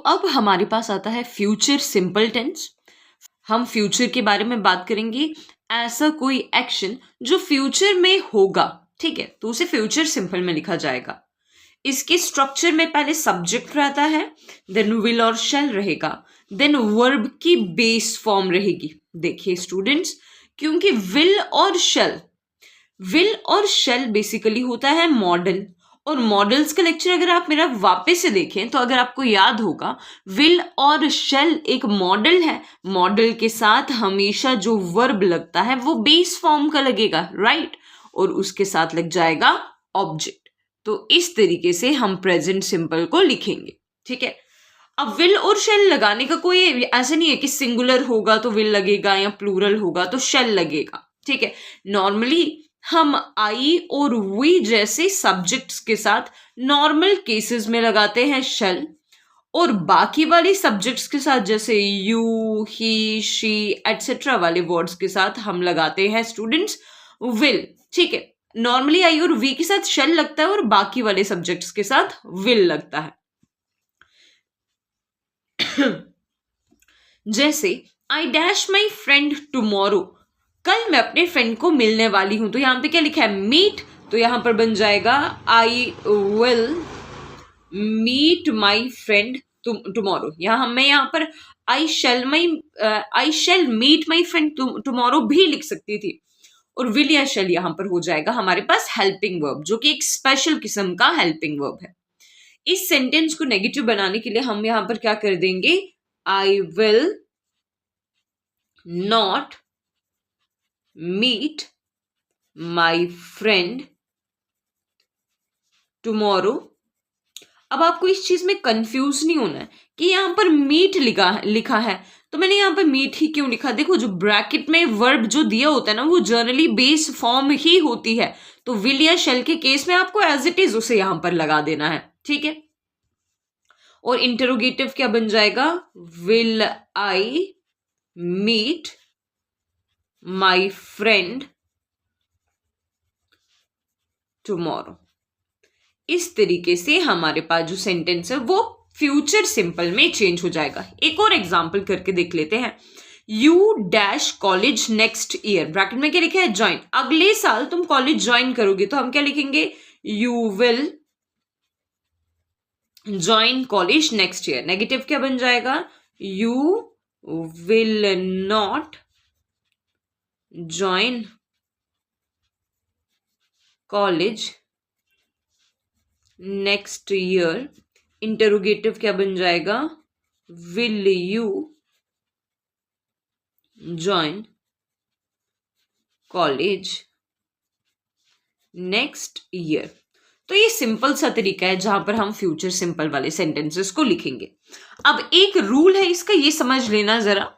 अब हमारे पास आता है फ्यूचर सिंपल टेंस। हम फ्यूचर के बारे में बात करेंगे, ऐसा कोई एक्शन जो फ्यूचर में होगा, ठीक है, तो उसे फ्यूचर सिंपल में लिखा जाएगा। इसके स्ट्रक्चर में पहले सब्जेक्ट रहता है, देन विल और शैल रहेगा, देन वर्ब की बेस फॉर्म रहेगी। देखिए स्टूडेंट्स, क्योंकि विल और शेल बेसिकली होता है मॉडल, और मॉडल्स का लेक्चर अगर आप मेरा वापस से देखें तो अगर आपको याद होगा, विल और शेल एक मॉडल है। मॉडल के साथ हमेशा जो वर्ब लगता है वो बेस फॉर्म का लगेगा, राइट, और उसके साथ लग जाएगा ऑब्जेक्ट। तो इस तरीके से हम प्रेजेंट सिंपल को लिखेंगे, ठीक है। अब विल और शेल लगाने का कोई ऐसा नहीं है कि सिंगुलर होगा तो विल लगेगा या प्लूरल होगा तो शेल लगेगा, ठीक है। नॉर्मली हम आई और वी जैसे सब्जेक्ट्स के साथ नॉर्मल केसेस में लगाते हैं शेल, और बाकी वाले सब्जेक्ट्स के साथ जैसे यू, ही, शी एटसेट्रा वाले वर्ड्स के साथ हम लगाते हैं स्टूडेंट्स विल, ठीक है। नॉर्मली आई और वी के साथ शेल लगता है और बाकी वाले सब्जेक्ट्स के साथ विल लगता है। जैसे I dash my friend tomorrow, कल मैं अपने फ्रेंड को मिलने वाली हूं, तो यहां पे क्या लिखा है, मीट, तो यहां पर बन जाएगा I will meet my friend tomorrow. यहां पर I shall meet my friend tomorrow भी लिख सकती थी, और विल या शेल यहां पर हो जाएगा हमारे पास हेल्पिंग वर्ब, जो कि एक स्पेशल किस्म का हेल्पिंग वर्ब है। इस सेंटेंस को नेगेटिव बनाने के लिए हम यहां पर क्या कर देंगे, I will not meet my friend tomorrow. अब आपको इस चीज में कंफ्यूज नहीं होना है कि यहां पर मीट लिखा है, तो मैंने यहां पर मीट ही क्यों लिखा। देखो, जो ब्रैकेट में वर्ब जो दिया होता है ना, वो जनरली बेस फॉर्म ही होती है, तो विल या शेल के केस में आपको एज इट इज उसे यहां पर लगा देना है, ठीक है। और इंटरोगेटिव क्या बन जाएगा, will I meet my friend tomorrow. इस तरीके से हमारे पास जो सेंटेंस है वो फ्यूचर सिंपल में चेंज हो जाएगा। एक और एग्जांपल करके देख लेते हैं, you dash college next year, bracket में क्या लिखा है, ज्वाइन, अगले साल तुम कॉलेज ज्वाइन करोगे, तो हम क्या लिखेंगे, you will join college next year. Negative क्या बन जाएगा, you will not join college next year. Interrogative क्या बन जाएगा, will you join college next year. तो ये सिंपल सा तरीका है जहां पर हम फ्यूचर सिंपल वाले सेंटेंसेस को लिखेंगे। अब एक रूल है इसका, ये समझ लेना जरा।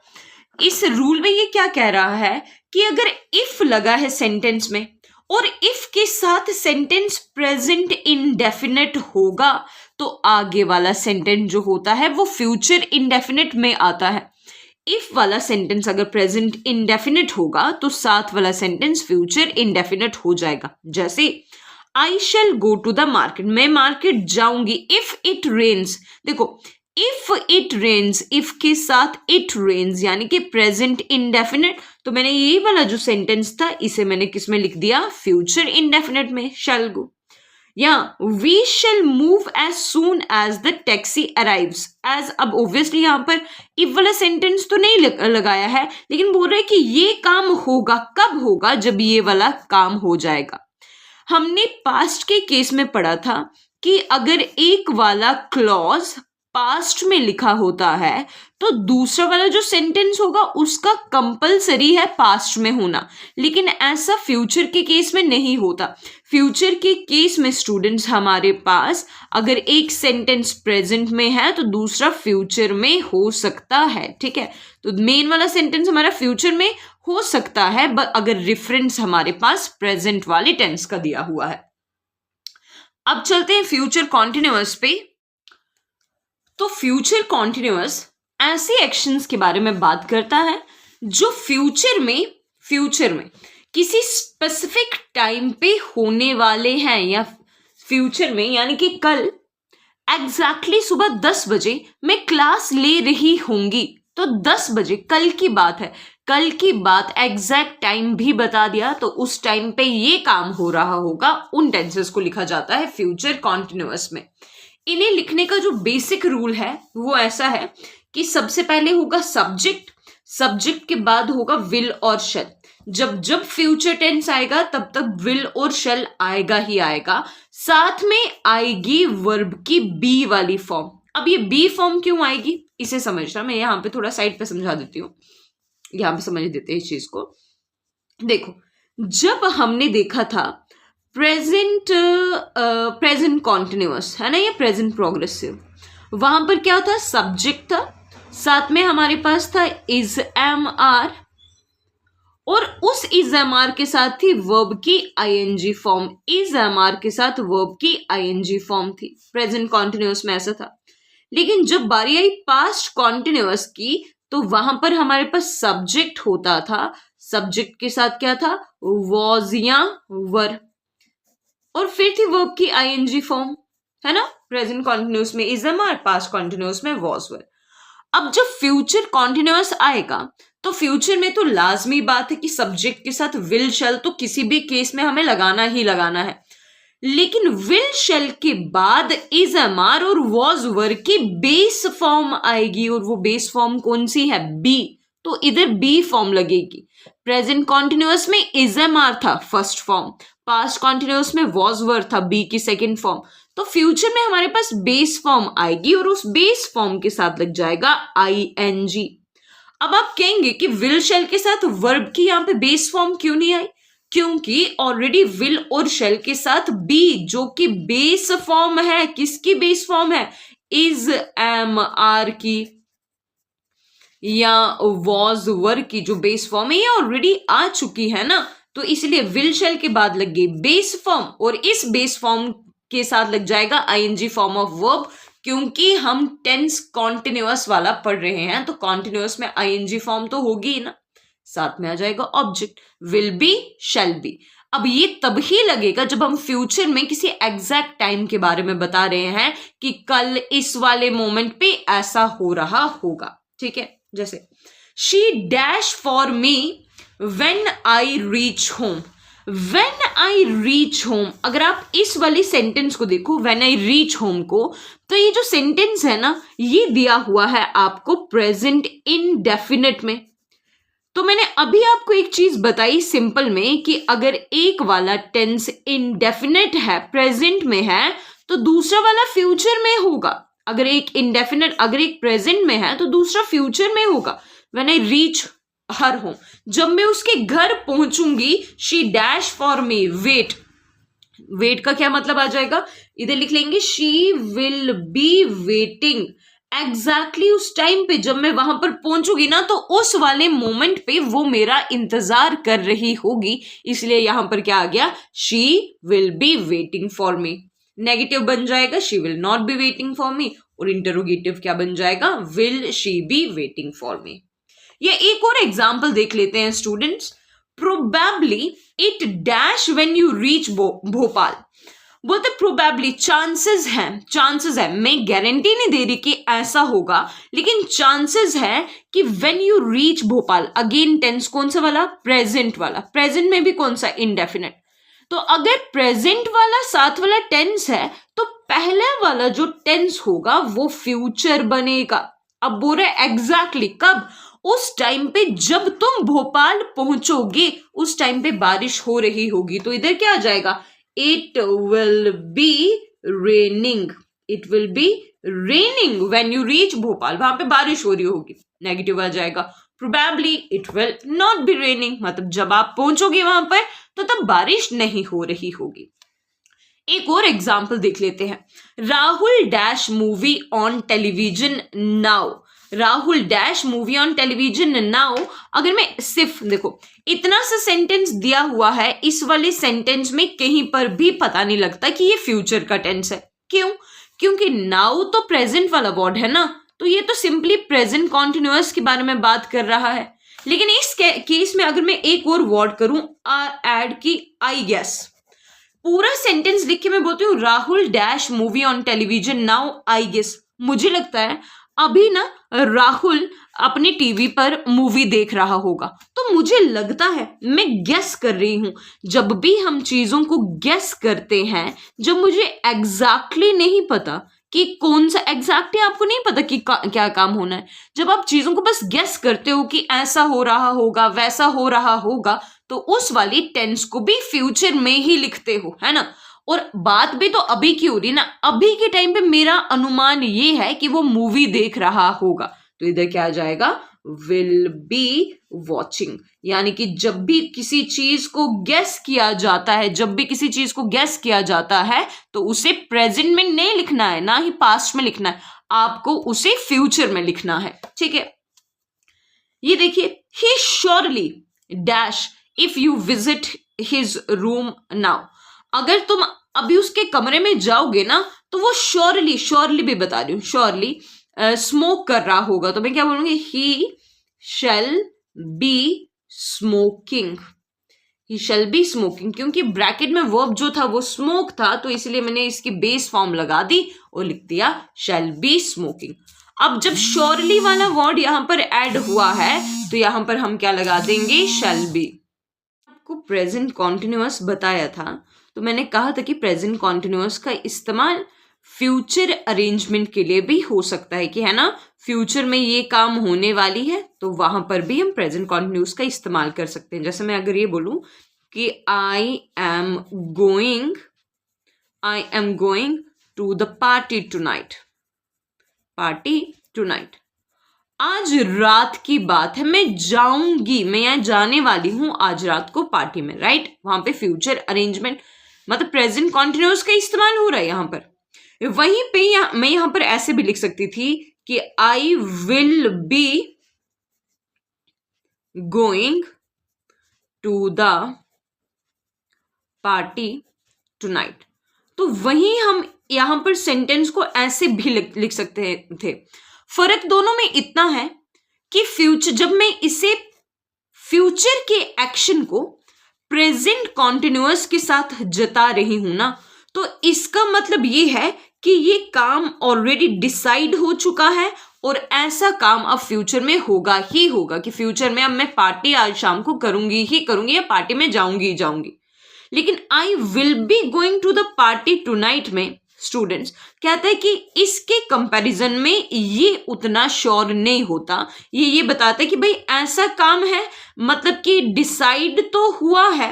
इस रूल में ये क्या कह रहा है कि अगर इफ लगा है सेंटेंस में और इफ के साथ सेंटेंस प्रेजेंट इंडेफिनिट होगा, तो आगे वाला सेंटेंस जो होता है वो फ्यूचर इंडेफिनिट में आता है। इफ वाला सेंटेंस अगर प्रेजेंट इंडेफिनिट होगा तो साथ वाला सेंटेंस फ्यूचर इंडेफिनिट हो जाएगा। जैसे आई शैल गो टू द मार्केट, मैं मार्केट जाऊंगी इफ इट रेन्स। देखो, इफ इट रेन्स, इफ के साथ इट रेन्स यानी कि प्रेजेंट इंडेफिनिट, तो मैंने यही वाला जो सेंटेंस था इसे मैंने किस में लिख दिया, फ्यूचर इंडेफिनिट में, शैल गो। या we shall move as soon as the taxi arrives, as, अब ऑब्वियसली यहां पर इफ वाला सेंटेंस तो नहीं लगाया है, लेकिन बोल रहा है कि ये काम होगा, कब होगा, जब ये वाला काम हो जाएगा। हमने पास्ट के केस में पढ़ा था कि अगर एक वाला क्लॉज पास्ट में लिखा होता है तो दूसरा वाला जो सेंटेंस होगा उसका कंपलसरी है पास्ट में होना, लेकिन ऐसा फ्यूचर के केस में नहीं होता। फ्यूचर के केस में स्टूडेंट्स हमारे पास अगर एक सेंटेंस प्रेजेंट में है तो दूसरा फ्यूचर में हो सकता है, ठीक है। तो मेन वाला सेंटेंस हमारा फ्यूचर में हो सकता है अगर रेफरेंस हमारे पास प्रेजेंट वाले टेंस का दिया हुआ है। अब चलते हैं फ्यूचर कॉन्टिन्यूअस पे। तो फ्यूचर कॉन्टिन्यूअस ऐसे एक्शंस के बारे में बात करता है जो फ्यूचर में किसी स्पेसिफिक टाइम पे होने वाले हैं, या फ्यूचर में यानी कि कल एग्जैक्टली सुबह 10 बजे मैं क्लास ले रही होंगी। तो 10 बजे कल की बात है, कल की बात एग्जैक्ट टाइम भी बता दिया, तो उस टाइम पे ये काम हो रहा होगा। उन टेंसेस को लिखा जाता है फ्यूचर कॉन्टिन्यूअस में। इन्हें लिखने का जो बेसिक रूल है वो ऐसा है कि सबसे पहले होगा सब्जेक्ट, सब्जेक्ट के बाद होगा विल और शैल। जब जब फ्यूचर टेंस आएगा तब तक विल और शैल आएगा ही आएगा, साथ में आएगी वर्ब की बी वाली फॉर्म। अब ये बी फॉर्म क्यों आएगी इसे समझना, मैं यहाँ पे थोड़ा साइड पे समझा देती हूँ, यहाँ पे समझ देते हैं इस चीज को। देखो, जब हमने देखा था प्रेजेंट कॉन्टिन्यूअस है ना, ये प्रेजेंट प्रोग्रेसिव, वहां पर क्या था, सब्जेक्ट था, साथ में हमारे पास था इज एम आर, और उस इज एम आर के साथ थी वर्ब की ING form. Is am are के साथ वर्ब की आईएनजी फॉर्म थी, प्रेजेंट कॉन्टिन्यूअस में ऐसा था। लेकिन जब बारी आई पास्ट कॉन्टिन्यूअस की तो वहां पर हमारे पास सब्जेक्ट होता था, सब्जेक्ट के साथ क्या था, वॉज या वर, और फिर थी वर्ब की आईएनजी फॉर्म, है ना। प्रेजेंट कॉन्टिन्यूअस में is am are, past continuous में वॉज वर। अब जब फ्यूचर कॉन्टिन्यूअस आएगा तो फ्यूचर में तो लाजमी बात है कि सब्जेक्ट के साथ विल शैल तो किसी भी केस में हमें लगाना ही लगाना है, लेकिन विल शैल के बाद इज एम आर और वॉज वर की बेस फॉर्म आएगी, और वो बेस फॉर्म कौन सी है, बी, तो इधर बी फॉर्म लगेगी। प्रेजेंट कॉन्टिन्यूअस में इज एम आर था फर्स्ट फॉर्म, पास्ट कॉन्टिन्यूअस में वॉज वर था बी की सेकेंड फॉर्म, तो फ्यूचर में हमारे पास बेस फॉर्म आएगी और उस बेस फॉर्म के साथ लग जाएगा आईएनजी। अब आप कहेंगे कि विल शैल के साथ वर्ब की यहाँ पे बेस फॉर्म क्यों नहीं आई, क्योंकि ऑलरेडी विल और शैल के साथ बी जो कि बेस फॉर्म है, किसकी बेस फॉर्म है, इज एम आर की या वॉज वर की जो बेस फॉर्म है ये ऑलरेडी आ चुकी है ना, तो इसलिए विल शैल के बाद लग गई बेस फॉर्म, और इस बेस फॉर्म के साथ लग जाएगा आईएनजी फॉर्म ऑफ वर्ब, क्योंकि हम टेंस कॉन्टिन्यूअस वाला पढ़ रहे हैं, तो कॉन्टिन्यूअस में आईएनजी फॉर्म तो होगी ना, साथ में आ जाएगा object, will be, shall be. अब ये तभी लगेगा जब हम फ्यूचर में किसी एग्जैक्ट टाइम के बारे में बता रहे हैं कि कल इस वाले मोमेंट पे ऐसा हो रहा होगा, ठीक है। जैसे she dash for me when I reach home, when I reach home, अगर आप इस वाली सेंटेंस को देखो व्हेन आई रीच होम को, तो ये जो सेंटेंस है ना ये दिया हुआ है आपको प्रेजेंट इनडेफिनिट में। तो मैंने अभी आपको एक चीज बताई सिंपल में कि अगर एक वाला टेंस इनडेफिनिट है, प्रेजेंट में है, तो दूसरा वाला फ्यूचर में होगा। अगर एक इनडेफिनिट, अगर एक प्रेजेंट में है तो दूसरा फ्यूचर में होगा। When I reach her home, जब मैं उसके घर पहुंचूंगी, she dash for me, wait, wait का क्या मतलब आ जाएगा, इधर लिख लेंगे she will be waiting, exactly उस टाइम पे जब मैं वहां पर पहुंचूंगी ना, तो उस वाले मोमेंट पे वो मेरा इंतजार कर रही होगी, इसलिए यहां पर क्या आ गया, she will be waiting for me. Negative बन जाएगा she will not be waiting for me, और इंटरोगेटिव क्या बन जाएगा, will she be waiting for me. ये एक और एग्जाम्पल देख लेते हैं students, probably it dash when you reach Bhopal, बोलते प्रोबेबली चांसेस है, मैं गारंटी नहीं दे रही कि ऐसा होगा, लेकिन चांसेस है कि when you reach Bhopal, again tense कौन सा वाला, प्रेजेंट वाला, प्रेजेंट में भी कौन सा, इंडेफिनिट। तो अगर प्रेजेंट वाला साथ वाला टेंस है तो पहला वाला जो टेंस होगा वो फ्यूचर बनेगा। अब बोल रहे एग्जैक्टली कब, उस टाइम पे जब तुम भोपाल पहुंचोगे, उस टाइम पे बारिश हो रही होगी, तो इधर क्या आ जाएगा, it will be raining, it will be raining when you reach Bhopal, वहां पे बारिश हो रही होगी, नेगेटिव आ जाएगा। Probably it will not be raining, मतलब जब आप पहुंचोगे वहां पर तो तब बारिश नहीं हो रही होगी। एक और एग्जाम्पल देख लेते हैं, Rahul dash movie on television now, Rahul dash movie on television now. अगर मैं सिर्फ देखो इतना सा सेंटेंस दिया हुआ है, इस वाले सेंटेंस में कहीं पर भी पता नहीं लगता कि ये फ्यूचर का टेंस है। क्यों, क्योंकि नाउ तो प्रेजेंट वाला वर्ड है ना, तो ये तो सिंपली प्रेजेंट कॉन्टिन्यूअस के बारे में बात कर रहा है। लेकिन इस केस में अगर मैं एक और वर्ड करूं ऐड की आई गेस, पूरा सेंटेंस लिख के मैं बोलती हूँ Rahul dash movie on television now I guess, मुझे लगता है अभी ना राहुल अपने टीवी पर मूवी देख रहा होगा। तो मुझे लगता है, मैं गेस कर रही हूं। जब भी हम चीजों को गेस करते हैं, जब मुझे एग्जैक्टली नहीं पता कि कौन सा, एग्जैक्टली आपको नहीं पता कि क्या काम होना है, जब आप चीजों को बस गेस करते हो कि ऐसा हो रहा होगा, वैसा हो रहा होगा, तो उस वाली टेंस को भी फ्यूचर में ही लिखते हो, है ना। और बात भी तो अभी की हो रही ना, अभी के टाइम पे मेरा अनुमान ये है कि वो मूवी देख रहा होगा, तो इधर क्या आ जाएगा, विल बी वॉचिंग। यानी कि जब भी किसी चीज को गेस किया जाता है, जब भी किसी चीज को गेस किया जाता है, तो उसे प्रेजेंट में नहीं लिखना है, ना ही पास्ट में लिखना है, आपको उसे फ्यूचर में लिखना है, ठीक है। ये देखिए, ही surely dash if you visit his room now, अगर तुम अभी उसके कमरे में जाओगे ना, तो वो श्योरली भी बता रही हूँ, श्योरली स्मोक कर रहा होगा, तो मैं क्या बोलूंगी, he shall be smoking, he shall be smoking, क्योंकि ब्रैकेट में वर्ब जो था वो स्मोक था, तो इसलिए मैंने इसकी बेस फॉर्म लगा दी और लिख दिया शैल बी स्मोकिंग। अब जब श्योरली वाला वर्ड यहां पर ऐड हुआ है, तो यहां पर हम क्या लगा देंगे, शैल बी। आपको प्रेजेंट कॉन्टिन्यूअस बताया था, तो मैंने कहा था कि प्रेजेंट कॉन्टिन्यूअस का इस्तेमाल फ्यूचर अरेंजमेंट के लिए भी हो सकता है, कि है ना, फ्यूचर में ये काम होने वाली है, तो वहां पर भी हम प्रेजेंट कॉन्टिन्यूअस का इस्तेमाल कर सकते हैं। जैसे मैं अगर ये बोलूं कि I am going to the party tonight, आज रात की बात है, मैं जाऊंगी, मैं यहाँ जाने वाली हूं आज रात को पार्टी में, राइट। वहां पे फ्यूचर अरेंजमेंट मतलब प्रेजेंट कॉन्टिन्यूअस का इस्तेमाल हो रहा है यहां पर। वहीं पे मैं यहां पर ऐसे भी लिख सकती थी कि I will be going to the party tonight, तो वहीं हम यहां पर सेंटेंस को ऐसे भी लिख सकते थे। फर्क दोनों में इतना है कि फ्यूचर, जब मैं इसे फ्यूचर के एक्शन को प्रेजेंट कॉन्टिन्यूअस के साथ जता रही हूं ना, तो इसका मतलब ये है कि ये काम ऑलरेडी डिसाइड हो चुका है और ऐसा काम अब फ्यूचर में होगा ही होगा, कि फ्यूचर में अब मैं पार्टी आज शाम को करूंगी ही करूंगी, या पार्टी में जाऊंगी ही जाऊंगी। लेकिन I will be going to the party tonight में स्टूडेंट्स कहता है कि इसके कंपैरिजन में ये उतना श्योर नहीं होता, ये बताता है कि भाई ऐसा काम है, मतलब कि डिसाइड तो हुआ है,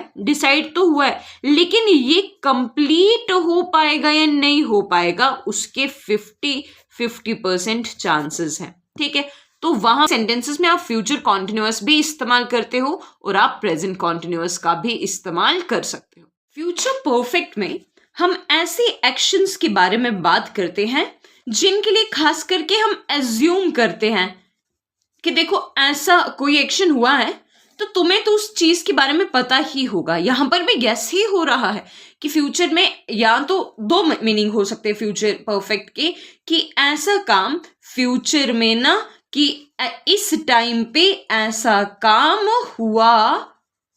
लेकिन ये कंप्लीट हो पाएगा या नहीं हो पाएगा, उसके 50% चांसेस हैं, ठीक है। तो वहां सेंटेंसेस में आप फ्यूचर कॉन्टिन्यूअस भी इस्तेमाल करते हो और आप प्रेजेंट कॉन्टिन्यूअस का भी इस्तेमाल कर सकते हो। फ्यूचर परफेक्ट में हम ऐसे एक्शंस के बारे में बात करते हैं जिनके लिए खास करके हम एज्यूम करते हैं कि देखो ऐसा कोई एक्शन हुआ है, तो तुम्हें तो उस चीज के बारे में पता ही होगा। यहां पर भी गेस ही हो रहा है कि फ्यूचर में, या तो दो मीनिंग हो सकते हैं फ्यूचर परफेक्ट के, कि ऐसा काम फ्यूचर में ना, कि इस टाइम पे ऐसा काम हुआ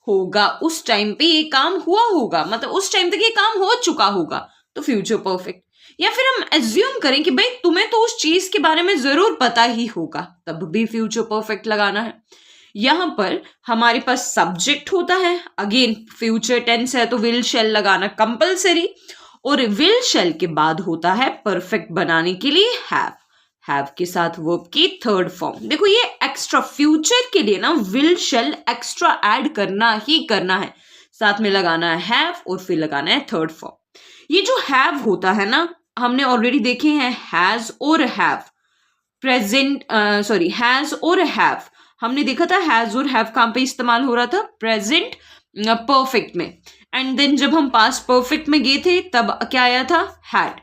होगा, उस टाइम पे ये काम हुआ होगा, मतलब उस टाइम तक ये काम हो चुका होगा, तो फ्यूचर परफेक्ट। या फिर हम एज्यूम करें कि भाई तुम्हें तो उस चीज के बारे में जरूर पता ही होगा, तब भी फ्यूचर परफेक्ट लगाना है। यहां पर हमारे पास सब्जेक्ट होता है, अगेन फ्यूचर टेंस है तो विल शैल लगाना कंपलसरी, और विल शैल के बाद होता है परफेक्ट बनाने के लिए हैव के साथ वर्ब की थर्ड फॉर्म। देखो ये एक्स्ट्रा फ्यूचर के लिए ना विल शैल एक्स्ट्रा ऐड करना ही करना है, साथ में लगाना है हैव और फिर लगाना है थर्ड फॉर्म। ये जो हैव होता है ना, हमने ऑलरेडी देखे हैं हैज और हैव, हैज और हैव हमने देखा था, हैज और हैव कहां पे इस्तेमाल हो रहा था, प्रेजेंट परफेक्ट में। एंड देन जब हम पास्ट परफेक्ट में गए थे तब क्या आया था, हैड।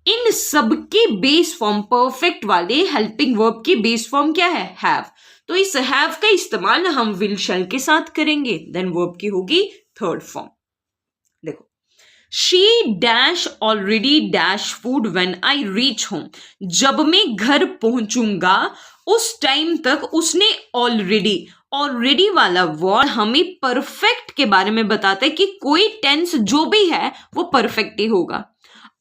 इन सब के बेस फॉर्म, परफेक्ट वाले हेल्पिंग वर्ब की बेस फॉर्म क्या है, हैव। तो इस हैव का इस्तेमाल हम विल शैल के साथ करेंगे, देन वर्ब की होगी थर्ड फॉर्म। देखो, she dash already dash food when I reach home, जब मैं घर पहुंचूंगा उस टाइम तक उसने ऑलरेडी, ऑलरेडी वाला वर्ड हमें परफेक्ट के बारे में बताता है कि कोई टेंस जो भी है वो परफेक्ट ही होगा।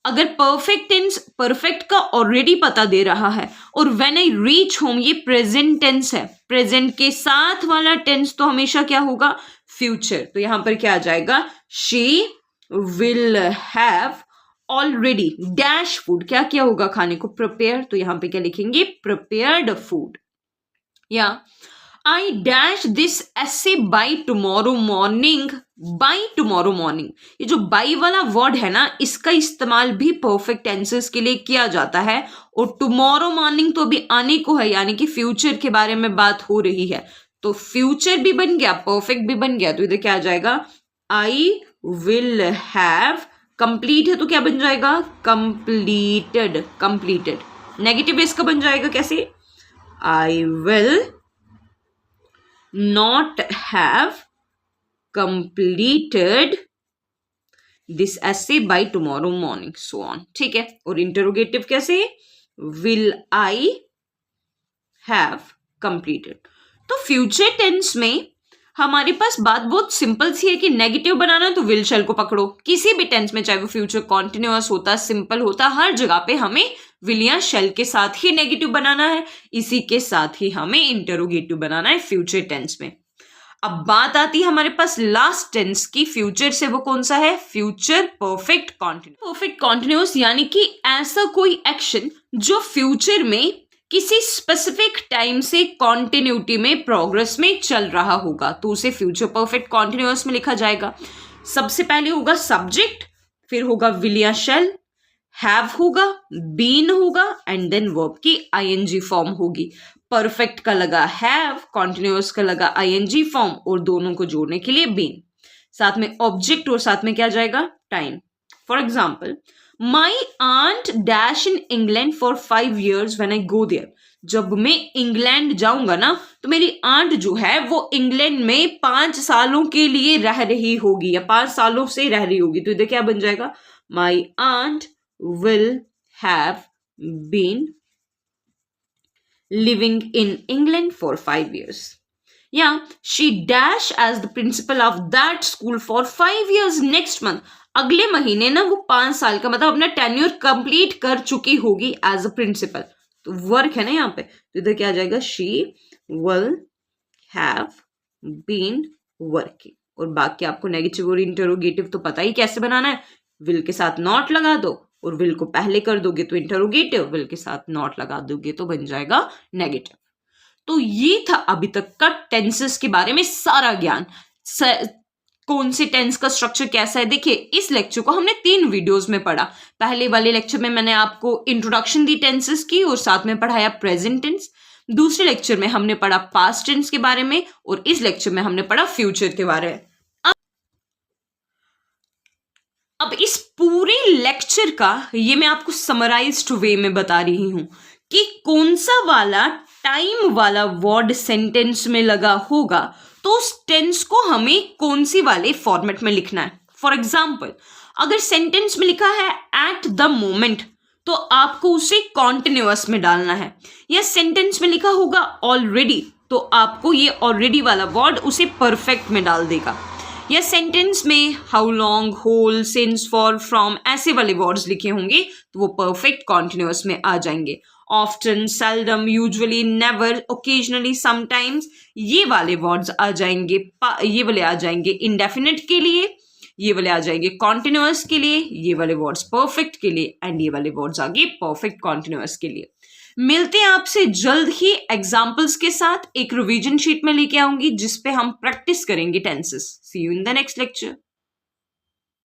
अगर परफेक्ट टेंस परफेक्ट का ऑलरेडी पता दे रहा है और व्हेन आई रीच होम ये प्रेजेंट टेंस है, प्रेजेंट के साथ वाला टेंस तो हमेशा क्या होगा, फ्यूचर। तो यहां पर क्या आ जाएगा, she will have already dash food, क्या क्या होगा खाने को, प्रिपेयर। तो यहां पे क्या लिखेंगे, प्रिपेयर्ड फूड। या I dash this essay by tomorrow morning, by tomorrow morning, ये जो बाई वाला वर्ड है ना, इसका इस्तेमाल भी परफेक्ट टेंसेस के लिए किया जाता है। और टुमारो मॉर्निंग तो अभी आने को है, यानी कि फ्यूचर के बारे में बात हो रही है, तो फ्यूचर भी बन गया, परफेक्ट भी बन गया। तो इधर क्या आ जाएगा, आई विल हैव, कंप्लीट है तो क्या बन जाएगा, कंप्लीटेड, कंप्लीटेड। नेगेटिव इसका बन जाएगा कैसे, I will not have completed this essay by tomorrow morning, so on। ठीक है, और इंटरोगेटिव कैसे, will I have completed। तो फ्यूचर टेंस में हमारे पास बात बहुत सिंपल सी है कि नेगेटिव बनाना है तो विल शैल को पकड़ो। किसी भी टेंस में, चाहे वो फ्यूचर कॉन्टिन्यूअस होता, सिंपल होता, हर जगह पे हमें विल या शैल के साथ ही नेगेटिव बनाना है, इसी के साथ ही हमें इंटरोगेटिव बनाना है फ्यूचर टेंस में। अब बात आती है हमारे पास लास्ट टेंस की, फ्यूचर से, वो कौन सा है, future perfect continuous. Perfect continuous यानी कि ऐसा कोई एक्शन जो फ्यूचर में किसी स्पेसिफिक टाइम से कॉन्टिन्यूटी में, प्रोग्रेस में चल रहा होगा, तो उसे फ्यूचर परफेक्ट कॉन्टिन्यूअस में लिखा जाएगा। सबसे पहले होगा सब्जेक्ट, फिर होगा विल या शैल, हैव होगा, बीन होगा, एंड देन वर्ब की आईएनजी फॉर्म होगी। परफेक्ट का लगा हैव, कॉन्टिन्यूअस का लगा आईएनजी फॉर्म, और दोनों को जोड़ने के लिए बीन, साथ में ऑब्जेक्ट और साथ में क्या जाएगा, time. For example, my aunt dash in England for 5 years when I go there. जब मैं इंग्लैंड जाऊंगा ना, तो मेरी आंट जो है वो इंग्लैंड में 5 सालों के लिए रह रही होगी, या 5 सालों से रह रही होगी। तो इधर क्या बन जाएगा, my aunt will have been living in England for 5 years। Yeah, she dash as the principal of that school for 5 years next month। अगले महीने ना वो 5 साल का, मतलब अपना टेन्योर कंप्लीट कर चुकी होगी एज अ प्रिंसिपल। तो वर्क है ना यहाँ पे, तो इधर क्या आ जाएगा, she will have been working। और बाकी आपको नेगेटिव और इंटरोगेटिव तो पता ही कैसे बनाना है, विल के साथ नॉट लगा दो, और विल को पहले कर दोगे तो इंटरोगेटिव, विल के साथ नॉट लगा दोगे तो बन जाएगा नेगेटिव। तो ये था अभी तक का टेंसेस के बारे में सारा ज्ञान। कौन से टेंस का स्ट्रक्चर कैसा है, देखिए इस लेक्चर को हमने 3 वीडियोस में पढ़ा। पहले वाले लेक्चर में मैंने आपको इंट्रोडक्शन दी टेंसेस की, और साथ में पढ़ाया प्रेजेंट टेंस। दूसरे लेक्चर में हमने पढ़ा पास्ट टेंस के बारे में, और इस लेक्चर में हमने पढ़ा फ्यूचर के बारे में। अब इस पूरे लेक्चर का ये मैं आपको समराइज्ड वे में बता रही हूं कि कौन सा वाला टाइम वाला वर्ड सेंटेंस में लगा होगा, तो उस टेंस को हमें कौन सी वाले फॉर्मेट में लिखना है। फॉर एग्जाम्पल, अगर सेंटेंस में लिखा है एट द मोमेंट, तो आपको उसे कॉन्टिन्यूअस में डालना है। या सेंटेंस में लिखा होगा ऑलरेडी, तो आपको ये ऑलरेडी वाला वर्ड उसे परफेक्ट में डाल देगा। या सेंटेंस में how long, whole, since, for, from, ऐसे वाले वर्ड्स लिखे होंगे तो वो परफेक्ट कॉन्टिन्यूअस में आ जाएंगे। Often, seldom, usually, never, occasionally, sometimes, ये वाले वर्ड्स आ जाएंगे, ये वाले आ जाएंगे इंडेफिनिट के लिए, ये वाले आ जाएंगे कॉन्टिन्यूअस के लिए, ये वाले वर्ड्स परफेक्ट के लिए, एंड ये वाले वर्ड्स आगे परफेक्ट कॉन्टिन्यूअस के लिए। मिलते हैं आपसे जल्द ही एग्जाम्पल्स के साथ। एक रिवीजन शीट में लेके आऊंगी जिसपे हम प्रैक्टिस करेंगे tenses. See you in the next lecture.